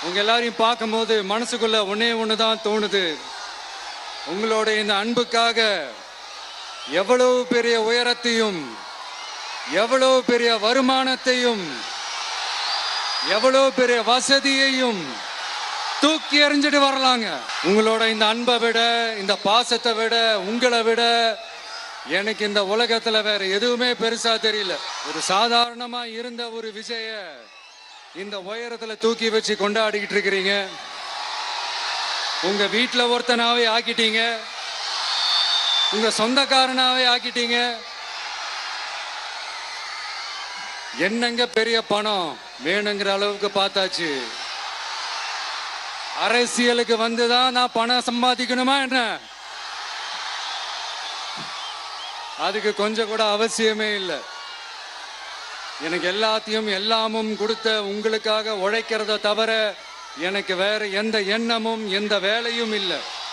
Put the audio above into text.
உங்க எல்லாரையும் பார்க்கும்போது மனசுக்குள்ள ஒன்னே ஒண்ணுதான் தோணுது. உங்களோட இந்த அன்புக்காக எவ்வளவு பெரிய உயரத்தையும், எவ்வளவு பெரிய வருமானத்தையும், எவ்வளவு பெரிய வசதியையும் தூக்கி எறிஞ்சிட்டு வரலாங்க. உங்களோட இந்த அன்பை விட, இந்த பாசத்தை விட, உங்களை விட எனக்கு இந்த உலகத்துல வேற எதுவுமே பெருசா தெரியல. ஒரு சாதாரணமா இருந்த ஒரு விஜய இந்த உயரத்துல தூக்கி வச்சு கொண்டாடிக்கிட்டு இருக்கிறீங்க. உங்க வீட்டுல ஒருத்தனாவே ஆக்கிட்டீங்க, உங்க சொந்தக்காரனாவே ஆக்கிட்டீங்க. என்னங்க பெரிய பணம் வேணுங்கிற அளவுக்கு பார்த்தாச்சு. அரசியலுக்கு வந்துதான் நான் பணம் சம்பாதிக்கணுமா என்ன? அதுக்கு கொஞ்சம் கூட அவசியமே இல்லை. எனக்கு எல்லாத்தையும் எல்லாமும் கொடுத்த உங்களுக்காக உழைக்கிறத தவிர எனக்கு வேற எந்த எண்ணமும் எந்த வேலையும் இல்லை.